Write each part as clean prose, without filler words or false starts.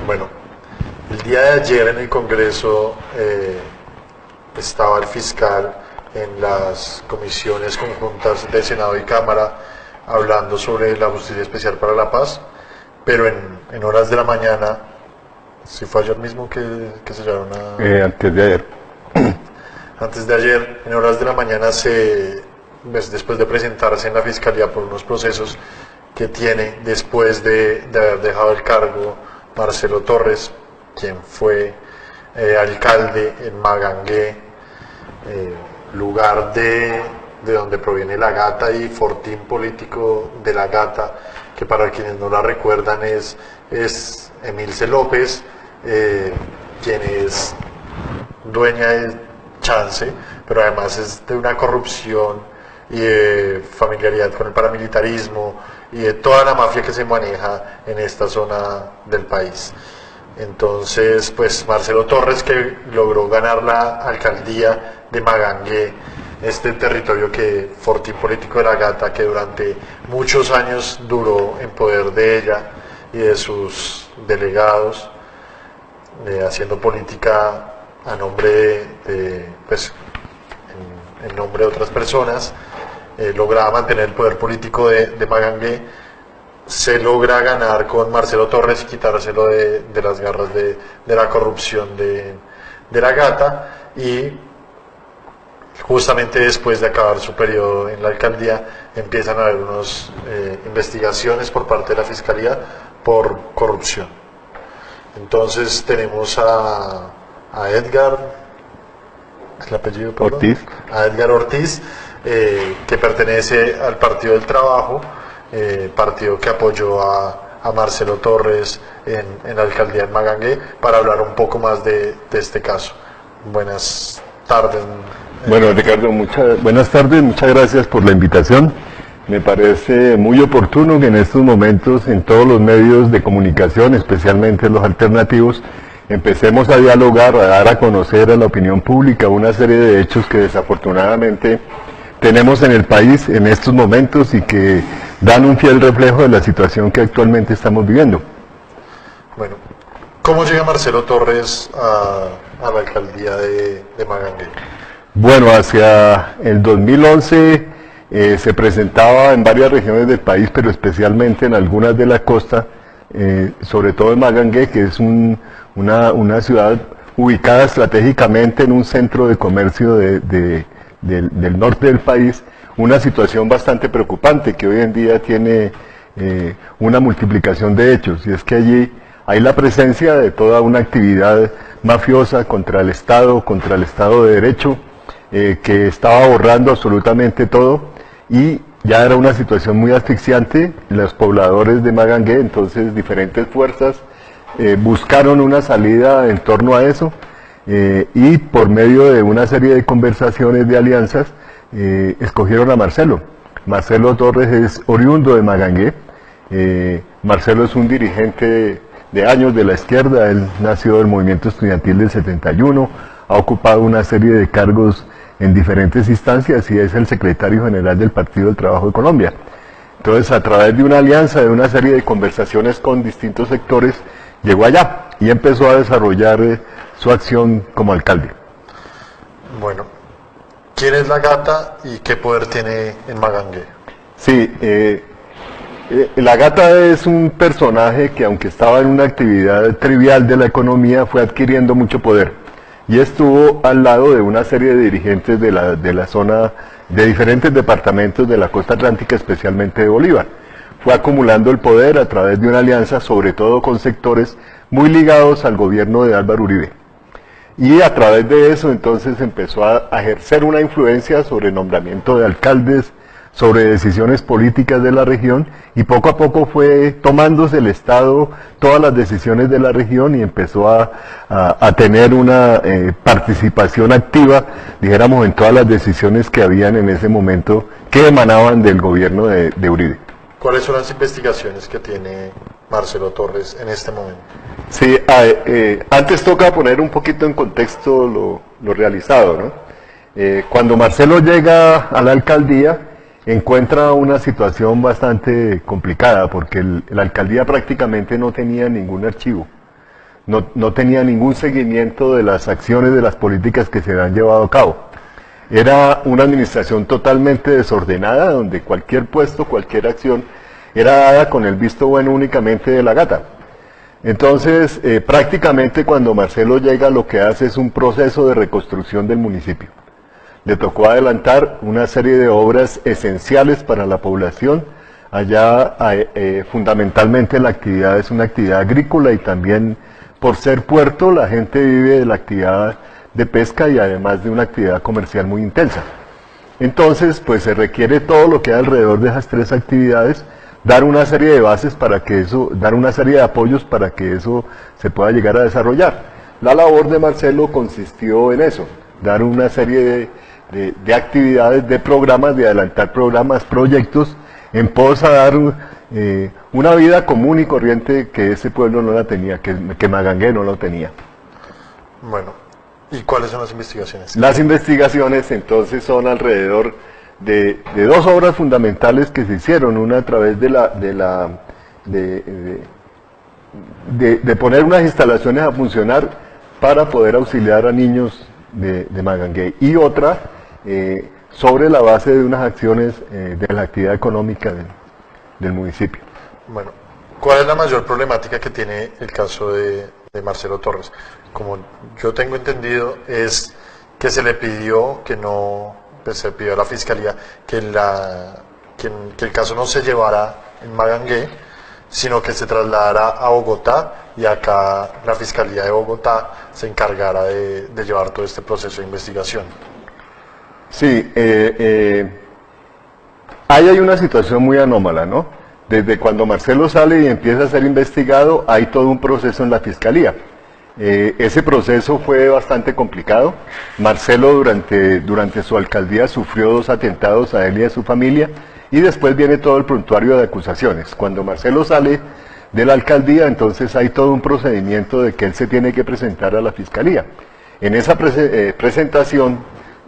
Bueno, el día de ayer en el Congreso estaba el fiscal en las comisiones conjuntas de Senado y Cámara hablando sobre la Justicia Especial para la Paz, pero en horas de la mañana, si fue ayer mismo que se llevaron a... Antes de ayer. Antes de ayer, en horas de la mañana, después de presentarse en la Fiscalía por unos procesos que tiene después de haber dejado el cargo Marcelo Torres, quien fue alcalde en Magangué, lugar de donde proviene La Gata y fortín político de La Gata, que para quienes no la recuerdan es Emilce López, quien es dueña de Chance, pero además es de una corrupción y de familiaridad con el paramilitarismo y de toda la mafia que se maneja en esta zona del país. Entonces, pues Marcelo Torres, que logró ganar la alcaldía de Magangué, este territorio fortín político de La Gata, que durante muchos años duró en poder de ella y de sus delegados, haciendo política a nombre en nombre de otras personas, lograba mantener el poder político de Magangué. Se logra ganar con Marcelo Torres y quitárselo de las garras de la corrupción de La Gata, y justamente después de acabar su periodo en la alcaldía empiezan a haber unas investigaciones por parte de la Fiscalía por corrupción. Entonces tenemos a Edgar, ¿el apellido? Perdón? Ortiz. A Edgar Ortiz, que pertenece al Partido del Trabajo, partido que apoyó a Marcelo Torres en la alcaldía de Magangué, para hablar un poco más de este caso. Buenas tardes. Bueno, Ricardo, buenas tardes, muchas gracias por la invitación. Me parece muy oportuno que en estos momentos en todos los medios de comunicación, especialmente los alternativos, empecemos a dialogar, a dar a conocer a la opinión pública una serie de hechos que desafortunadamente tenemos en el país en estos momentos y que dan un fiel reflejo de la situación que actualmente estamos viviendo. Bueno, ¿cómo llega Marcelo Torres a la alcaldía de Magangué? Bueno, hacia el 2011 se presentaba en varias regiones del país, pero especialmente en algunas de la costa, sobre todo en Magangué, que es una ciudad ubicada estratégicamente en un centro de comercio del norte del país, una situación bastante preocupante que hoy en día tiene una multiplicación de hechos, y es que allí hay la presencia de toda una actividad mafiosa contra el Estado de Derecho, que estaba borrando absolutamente todo, y ya era una situación muy asfixiante. Los pobladores de Magangué, entonces diferentes fuerzas, buscaron una salida en torno a eso, y por medio de una serie de conversaciones, de alianzas, escogieron a Marcelo. Marcelo Torres es oriundo de Magangué. Marcelo es un dirigente de años de la izquierda. Él nació del movimiento estudiantil del 71, ha ocupado una serie de cargos en diferentes instancias y es el secretario general del Partido del Trabajo de Colombia. Entonces, a través de una alianza, de una serie de conversaciones con distintos sectores, llegó allá y empezó a desarrollar su acción como alcalde. Bueno, ¿quién es La Gata y qué poder tiene en Magangué? Sí, La Gata es un personaje que, aunque estaba en una actividad trivial de la economía, fue adquiriendo mucho poder, y estuvo al lado de una serie de dirigentes de la zona, de diferentes departamentos de la costa atlántica, especialmente de Bolívar. Fue acumulando el poder a través de una alianza, sobre todo con sectores muy ligados al gobierno de Álvaro Uribe. Y a través de eso entonces empezó a ejercer una influencia sobre el nombramiento de alcaldes, sobre decisiones políticas de la región, y poco a poco fue tomándose el Estado todas las decisiones de la región y empezó a tener una participación activa, dijéramos, en todas las decisiones que habían en ese momento que emanaban del gobierno de Uribe. ¿Cuáles son las investigaciones que tiene Marcelo Torres en este momento? Sí, antes toca poner un poquito en contexto lo realizado, ¿no? Cuando Marcelo llega a la alcaldía, encuentra una situación bastante complicada, porque la alcaldía prácticamente no tenía ningún archivo, no tenía ningún seguimiento de las acciones, de las políticas que se habían llevado a cabo. Era una administración totalmente desordenada, donde cualquier puesto, cualquier acción, era dada con el visto bueno únicamente de la gata. Entonces, prácticamente cuando Marcelo llega, lo que hace es un proceso de reconstrucción del municipio. Le tocó adelantar una serie de obras esenciales para la población. Allá, fundamentalmente, la actividad es una actividad agrícola y también, por ser puerto, la gente vive de la actividad de pesca y además de una actividad comercial muy intensa. Entonces, pues se requiere todo lo que hay alrededor de esas tres actividades, dar una serie de bases para que eso, dar una serie de apoyos para que eso se pueda llegar a desarrollar. La labor de Marcelo consistió en eso, dar una serie de actividades, de programas, de adelantar programas, proyectos, en pos a dar una vida común y corriente que ese pueblo no la tenía, que Magangué no lo tenía. Bueno, ¿y cuáles son las investigaciones? Las investigaciones entonces son alrededor de dos obras fundamentales que se hicieron, una a través de poner unas instalaciones a funcionar para poder auxiliar a niños de Magangué, y otra sobre la base de unas acciones de la actividad económica del municipio. Bueno, ¿cuál es la mayor problemática que tiene el caso de Marcelo Torres? Como yo tengo entendido, es que se le pidió que no, pues se pidió a la Fiscalía que el caso no se llevara en Magangué, sino que se trasladara a Bogotá, y acá la Fiscalía de Bogotá se encargara de llevar todo este proceso de investigación. Sí, ahí hay una situación muy anómala, ¿no? Desde cuando Marcelo sale y empieza a ser investigado, hay todo un proceso en la Fiscalía. Ese proceso fue bastante complicado. Marcelo durante su alcaldía sufrió 2 atentados a él y a su familia, y después viene todo el prontuario de acusaciones. Cuando Marcelo sale de la alcaldía, entonces hay todo un procedimiento de que él se tiene que presentar a la Fiscalía. En esa presentación,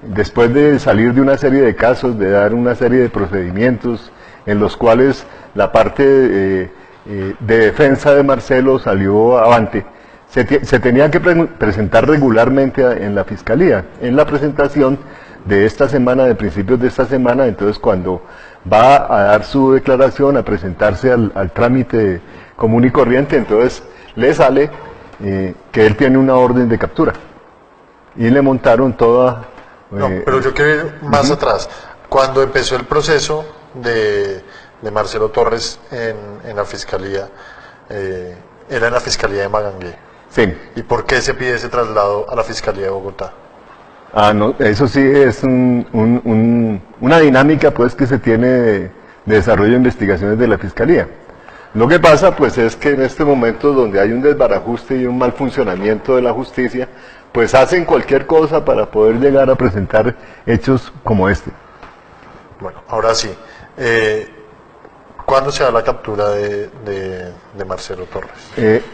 después de salir de una serie de casos, de dar una serie de procedimientos en los cuales la parte de defensa de Marcelo salió avante, se tenía que presentar regularmente en la Fiscalía. En la presentación de esta semana, de principios de esta semana, entonces cuando va a dar su declaración, a presentarse al trámite común y corriente, entonces le sale que él tiene una orden de captura. Y le montaron toda... No, pero yo quiero ir más atrás. Cuando empezó el proceso de Marcelo Torres en la Fiscalía, era en la Fiscalía de Magangué. Sí. ¿Y por qué se pide ese traslado a la Fiscalía de Bogotá? No, eso sí es una dinámica pues que se tiene de desarrollo de investigaciones de la Fiscalía. Lo que pasa pues es que en este momento, donde hay un desbarajuste y un mal funcionamiento de la justicia, pues hacen cualquier cosa para poder llegar a presentar hechos como este. Bueno, ahora sí. ¿Cuándo se da la captura de Marcelo Torres?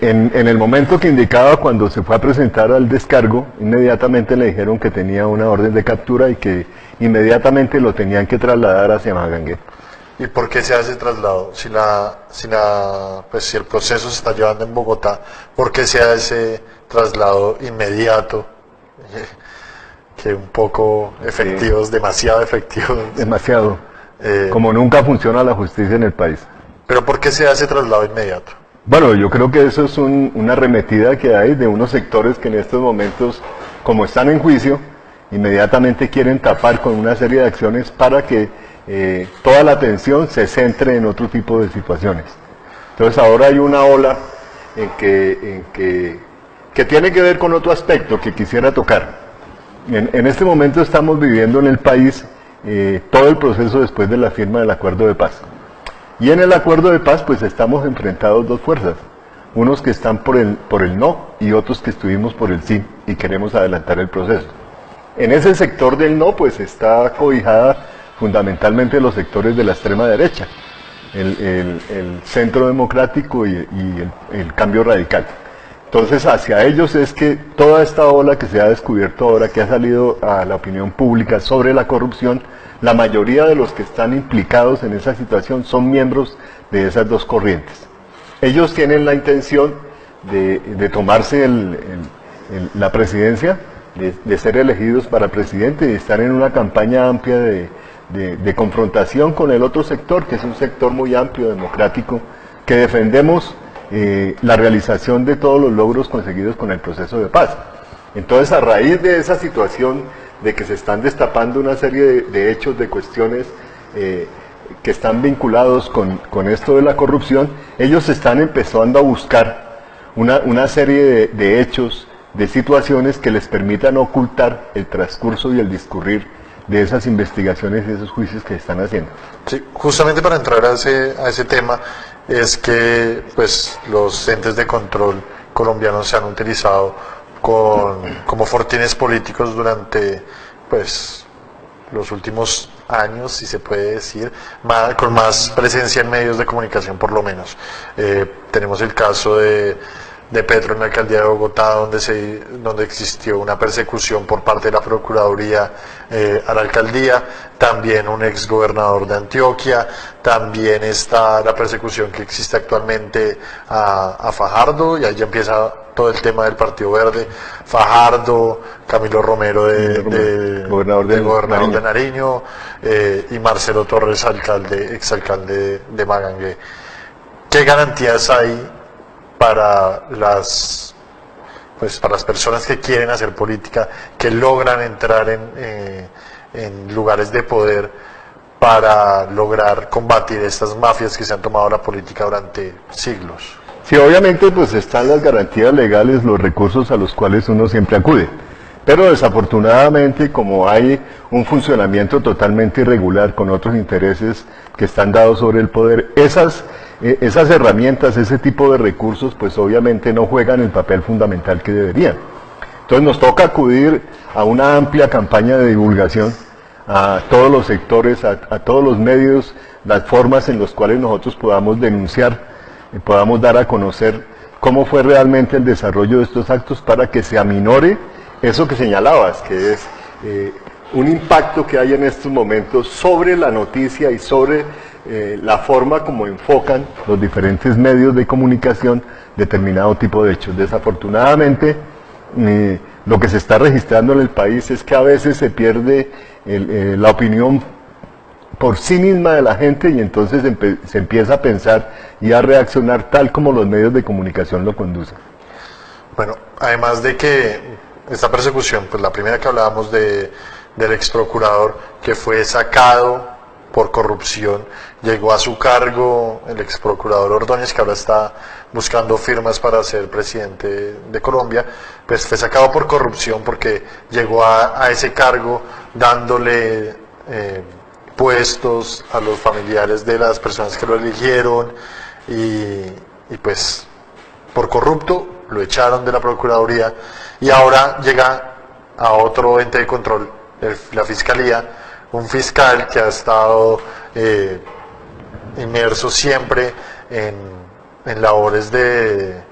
En el momento que indicaba, cuando se fue a presentar al descargo, inmediatamente le dijeron que tenía una orden de captura y que inmediatamente lo tenían que trasladar hacia Magangué. ¿Y por qué se hace ese traslado? Si el proceso se está llevando en Bogotá, ¿por qué se hace ese traslado inmediato? Que un poco efectivos, sí. Demasiado efectivos. Demasiado. Como nunca funciona la justicia en el país. ¿Pero por qué se hace traslado inmediato? Bueno, yo creo que eso es una arremetida que hay de unos sectores que en estos momentos, como están en juicio, inmediatamente quieren tapar con una serie de acciones para que toda la atención se centre en otro tipo de situaciones. Entonces ahora hay una ola que tiene que ver con otro aspecto que quisiera tocar. En este momento estamos viviendo en el país todo el proceso después de la firma del acuerdo de paz. Y en el acuerdo de paz pues estamos enfrentados 2 fuerzas, unos que están por el no y otros que estuvimos por el sí y queremos adelantar el proceso. En ese sector del no pues está cobijada fundamentalmente los sectores de la extrema derecha, el Centro Democrático y el Cambio Radical. Entonces, hacia ellos es que toda esta ola que se ha descubierto ahora, que ha salido a la opinión pública sobre la corrupción, la mayoría de los que están implicados en esa situación son miembros de esas dos corrientes. Ellos tienen la intención de tomarse la presidencia, de ser elegidos para presidente y estar en una campaña amplia de confrontación con el otro sector, que es un sector muy amplio, democrático, que defendemos la realización de todos los logros conseguidos con el proceso de paz. Entonces, a raíz de esa situación de que se están destapando una serie de hechos, de cuestiones que están vinculados con esto de la corrupción, ellos están empezando a buscar una serie de hechos, de situaciones que les permitan ocultar el transcurso y el discurrir de esas investigaciones y esos juicios que están haciendo. Sí, justamente para entrar a ese tema, es que pues los entes de control colombianos se han utilizado como fortines políticos durante pues los últimos años, si se puede decir, con más presencia en medios de comunicación por lo menos. Tenemos el caso de Petro en la alcaldía de Bogotá, donde existió una persecución por parte de la Procuraduría a la alcaldía, también un ex gobernador de Antioquia, también está la persecución que existe actualmente a Fajardo, y ahí ya empieza todo el tema del Partido Verde, Fajardo, Camilo Romero gobernador de Nariño, y Marcelo Torres, exalcalde de Magangué. ¿Qué garantías hay para las personas que quieren hacer política, que logran entrar en lugares de poder para lograr combatir estas mafias que se han tomado la política durante siglos? Sí, obviamente pues están las garantías legales, los recursos a los cuales uno siempre acude, pero desafortunadamente, como hay un funcionamiento totalmente irregular con otros intereses que están dados sobre el poder, esas herramientas, ese tipo de recursos, pues obviamente no juegan el papel fundamental que deberían. Entonces nos toca acudir a una amplia campaña de divulgación a todos los sectores, a todos los medios, las formas en las cuales nosotros podamos denunciar, podamos dar a conocer cómo fue realmente el desarrollo de estos actos para que se aminore eso que señalabas, que es un impacto que hay en estos momentos sobre la noticia y sobre la forma como enfocan los diferentes medios de comunicación determinado tipo de hechos. Desafortunadamente, lo que se está registrando en el país es que a veces se pierde la opinión por sí misma de la gente, y entonces se empieza a pensar y a reaccionar tal como los medios de comunicación lo conducen. Bueno, además de que esta persecución, pues la primera que hablábamos del ex procurador que fue sacado por corrupción, llegó a su cargo el ex procurador Ordóñez, que ahora está buscando firmas para ser presidente de Colombia, pues fue sacado por corrupción porque llegó a ese cargo dándole puestos a los familiares de las personas que lo eligieron, y pues por corrupto lo echaron de la Procuraduría, y ahora llega a otro ente de control, la Fiscalía, un fiscal que ha estado inmerso siempre en labores de,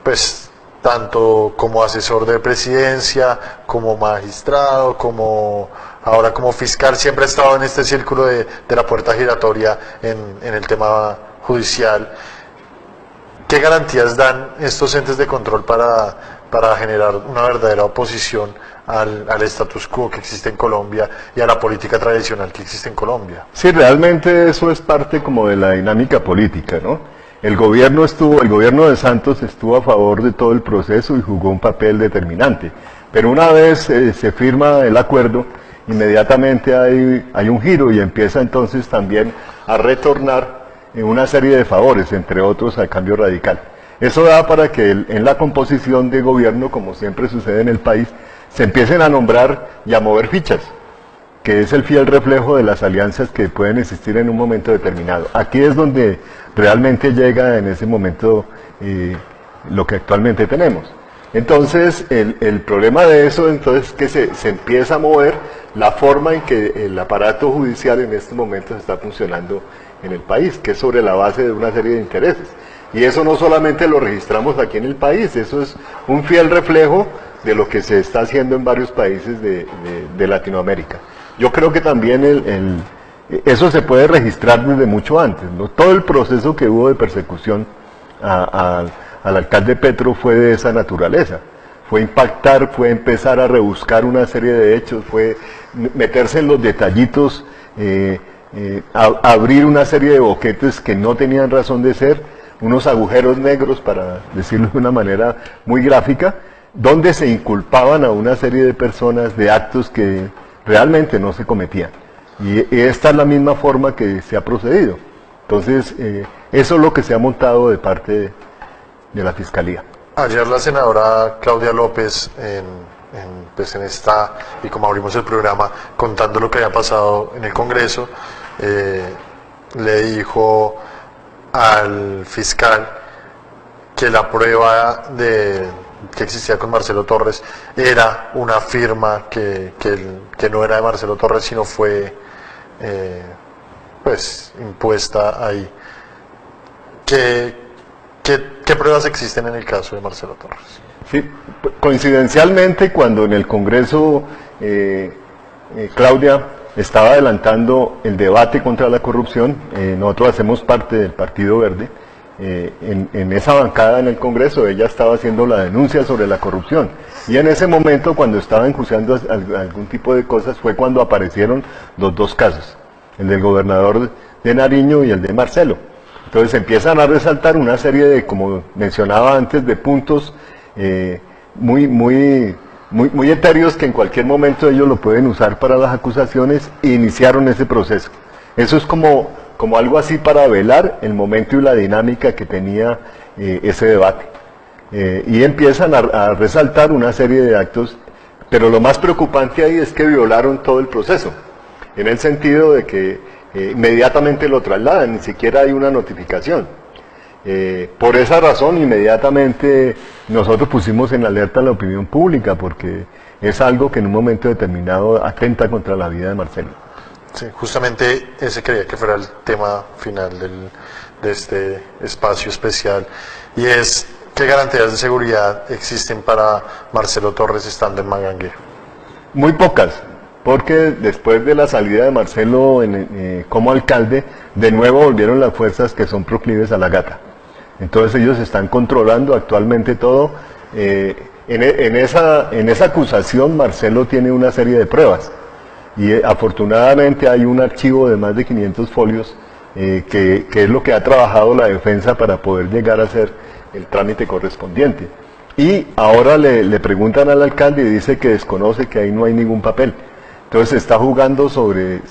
pues, tanto como asesor de presidencia, como magistrado, ahora como fiscal, siempre ha estado en este círculo de la puerta giratoria en el tema judicial. ¿Qué garantías dan estos entes de control para generar una verdadera oposición al status quo que existe en Colombia y a la política tradicional que existe en Colombia? Sí, realmente eso es parte como de la dinámica política, ¿no? El gobierno de Santos estuvo a favor de todo el proceso y jugó un papel determinante, pero una vez se firma el acuerdo, inmediatamente hay un giro y empieza entonces también a retornar una serie de favores, entre otros al Cambio Radical. Eso da para que en la composición de gobierno, como siempre sucede en el país, se empiecen a nombrar y a mover fichas, que es el fiel reflejo de las alianzas que pueden existir en un momento determinado. Aquí es donde realmente llega en ese momento lo que actualmente tenemos. Entonces, el problema de eso entonces es que se empieza a mover la forma en que el aparato judicial en estos momentos está funcionando en el país, que es sobre la base de una serie de intereses. Y eso no solamente lo registramos aquí en el país, eso es un fiel reflejo de lo que se está haciendo en varios países de Latinoamérica. Yo creo que también eso se puede registrar desde mucho antes, ¿no? Todo el proceso que hubo de persecución al alcalde Petro fue de esa naturaleza. Fue impactar, fue empezar a rebuscar una serie de hechos, fue meterse en los detallitos, abrir una serie de boquetes que no tenían razón de ser, unos agujeros negros, para decirlo de una manera muy gráfica, donde se inculpaban a una serie de personas de actos que realmente no se cometían. Y esta es la misma forma que se ha procedido. Entonces, eso es lo que se ha montado de parte de la Fiscalía. Ayer la senadora Claudia López, pues en esta, y como abrimos el programa, contando lo que había pasado en el Congreso, le dijo al fiscal que la prueba que existía con Marcelo Torres era una firma que no era de Marcelo Torres, sino fue pues impuesta ahí. ¿Qué pruebas existen en el caso de Marcelo Torres? Sí, coincidencialmente, cuando en el Congreso Claudia estaba adelantando el debate contra la corrupción, nosotros hacemos parte del Partido Verde, en esa bancada en el Congreso ella estaba haciendo la denuncia sobre la corrupción, y en ese momento, cuando estaba enjuiciando algún tipo de cosas, fue cuando aparecieron los dos casos, el del gobernador de Nariño y el de Marcelo. Entonces empiezan a resaltar una serie de, como mencionaba antes, de puntos muy etéreos, que en cualquier momento ellos lo pueden usar para las acusaciones, e iniciaron ese proceso. Eso es como algo así para velar el momento y la dinámica que tenía ese debate. Y empiezan a resaltar una serie de actos, pero lo más preocupante ahí es que violaron todo el proceso, en el sentido de que inmediatamente lo trasladan, ni siquiera hay una notificación. Por esa razón, inmediatamente nosotros pusimos en alerta a la opinión pública, porque es algo que en un momento determinado atenta contra la vida de Marcelo. Sí, justamente ese creía que fuera el tema final de este espacio especial, y es: ¿qué garantías de seguridad existen para Marcelo Torres estando en Magangué? Muy pocas, porque después de la salida de Marcelo como alcalde, de nuevo volvieron las fuerzas que son proclives a la gata. Entonces ellos están controlando actualmente todo. En esa acusación Marcelo tiene una serie de pruebas, y afortunadamente hay un archivo de más de 500 folios que es lo que ha trabajado la defensa para poder llegar a hacer el trámite correspondiente. Y ahora le preguntan al alcalde y dice que desconoce, que ahí no hay ningún papel. Entonces se está jugando sobre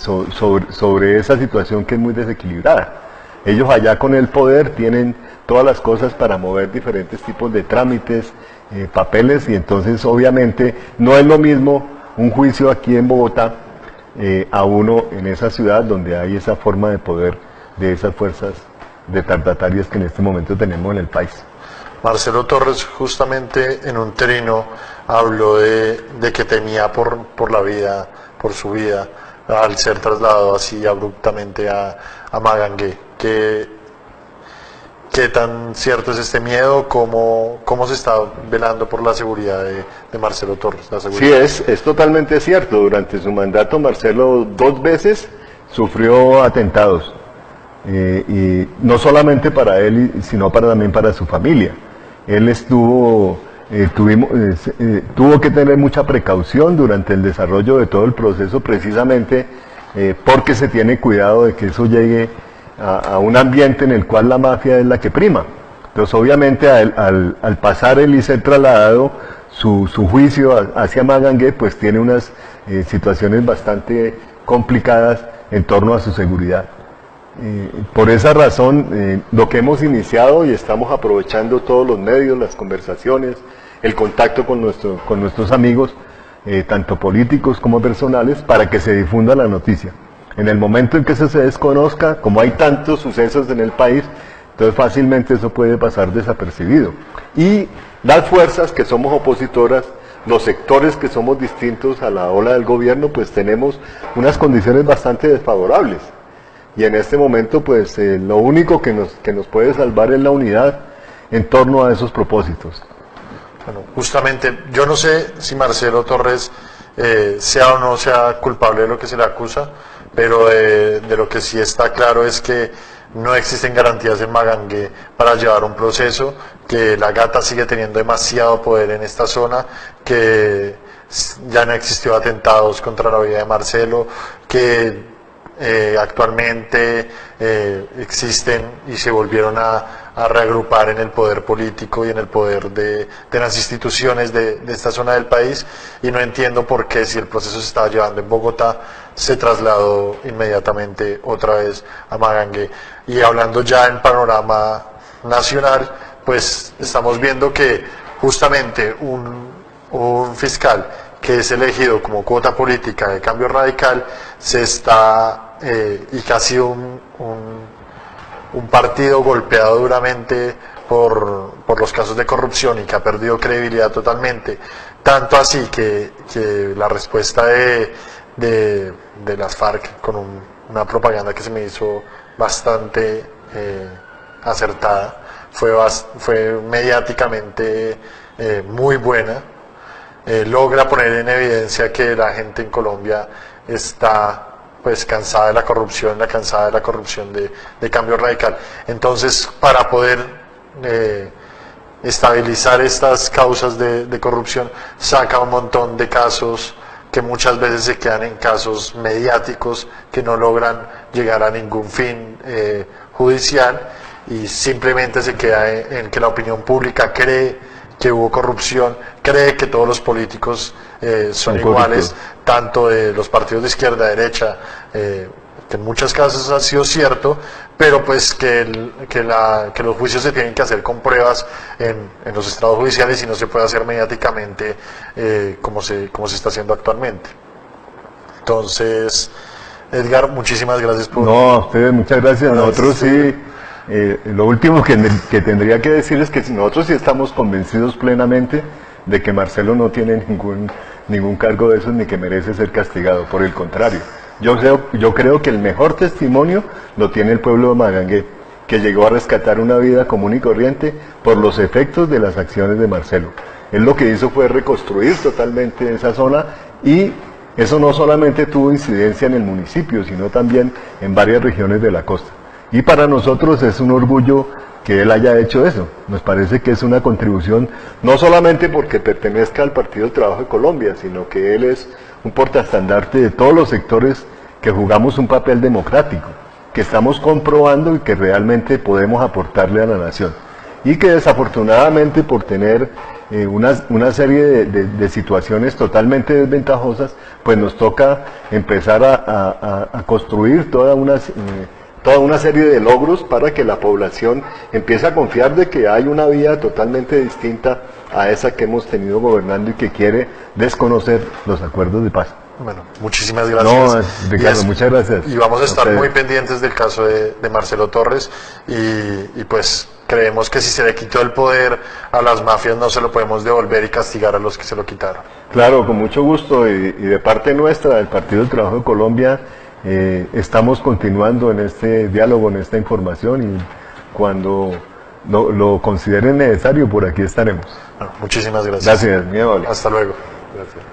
esa situación que es muy desequilibrada. Ellos allá con el poder tienen todas las cosas para mover diferentes tipos de trámites, papeles, y entonces obviamente no es lo mismo un juicio aquí en Bogotá a uno en esa ciudad donde hay esa forma de poder de esas fuerzas retardatarias que en este momento tenemos en el país. Marcelo Torres, justamente en un trino, habló de que temía por la vida, por su vida, al ser trasladado así abruptamente a Magangué. ¿Qué tan cierto es este miedo? ¿Cómo se está velando por la seguridad de Marcelo Torres? Sí, es totalmente cierto. Durante su mandato, Marcelo 2 veces sufrió atentados. Y no solamente para él, sino también para su familia. Él tuvo que tener mucha precaución durante el desarrollo de todo el proceso, precisamente porque se tiene cuidado de que eso llegue a un ambiente en el cual la mafia es la que prima. Entonces obviamente al pasar él y ser trasladado, su juicio hacia Magangué, pues tiene unas situaciones bastante complicadas en torno a su seguridad. Por esa razón, lo que hemos iniciado, y estamos aprovechando todos los medios, las conversaciones, el contacto con nuestros amigos, tanto políticos como personales, para que se difunda la noticia. En el momento en que eso se desconozca, como hay tantos sucesos en el país, entonces fácilmente eso puede pasar desapercibido. Y las fuerzas que somos opositoras, los sectores que somos distintos a la ola del gobierno, pues tenemos unas condiciones bastante desfavorables. y en este momento pues lo único que nos puede salvar es la unidad en torno a esos propósitos. Bueno, justamente, yo no sé si Marcelo Torres sea o no sea culpable de lo que se le acusa, pero de lo que sí está claro es que no existen garantías en Magangué para llevar un proceso, que la Gata sigue teniendo demasiado poder en esta zona, que ya no existió atentados contra la vida de Marcelo, que actualmente existen y se volvieron a reagrupar en el poder político y en el poder de las instituciones de esta zona del país, y no entiendo por qué, si el proceso se estaba llevando en Bogotá, se trasladó inmediatamente otra vez a Magangué. Y hablando ya en panorama nacional, pues estamos viendo que justamente un fiscal que es elegido como cuota política de Cambio Radical se está, y que ha sido un partido golpeado duramente por los casos de corrupción y que ha perdido credibilidad totalmente, tanto así que la respuesta de las FARC con una propaganda que se me hizo bastante acertada, fue mediáticamente muy buena. Logra poner en evidencia que la gente en Colombia está pues cansada de la corrupción, de Cambio Radical. Entonces, para poder estabilizar estas causas de corrupción, saca un montón de casos que muchas veces se quedan en casos mediáticos que no logran llegar a ningún fin judicial, y simplemente se queda en que la opinión pública cree que hubo corrupción, cree que todos los políticos son iguales, tanto de los partidos de izquierda, derecha, que en muchos casos ha sido cierto, pero pues que los juicios se tienen que hacer con pruebas en los estrados judiciales y no se puede hacer mediáticamente como se está haciendo actualmente. Entonces, Edgar, muchísimas gracias por... No, a ustedes muchas gracias. Nosotros sí... lo último que tendría que decir es que nosotros sí estamos convencidos plenamente de que Marcelo no tiene ningún cargo de esos ni que merece ser castigado. Por el contrario, yo creo que el mejor testimonio lo tiene el pueblo de Magangué, que llegó a rescatar una vida común y corriente por los efectos de las acciones de Marcelo. Él lo que hizo fue reconstruir totalmente esa zona, y eso no solamente tuvo incidencia en el municipio, sino también en varias regiones de la costa. Y para nosotros es un orgullo que él haya hecho eso. Nos parece que es una contribución, no solamente porque pertenezca al Partido del Trabajo de Colombia, sino que él es un portaestandarte de todos los sectores que jugamos un papel democrático, que estamos comprobando y que realmente podemos aportarle a la nación. Y que desafortunadamente, por tener una serie de situaciones totalmente desventajosas, pues nos toca empezar a construir toda una serie de logros para que la población empiece a confiar de que hay una vía totalmente distinta a esa que hemos tenido gobernando y que quiere desconocer los acuerdos de paz. Bueno, muchísimas gracias. No, Ricardo, muchas gracias. Y vamos a estar muy pendientes del caso de Marcelo Torres, y pues creemos que si se le quitó el poder a las mafias, no se lo podemos devolver y castigar a los que se lo quitaron. Claro, con mucho gusto, y de parte nuestra, del Partido del Trabajo de Colombia, estamos continuando en este diálogo, en esta información, y cuando lo consideren necesario, por aquí estaremos. Bueno, muchísimas gracias. Gracias, mi amable. Hasta luego. Gracias.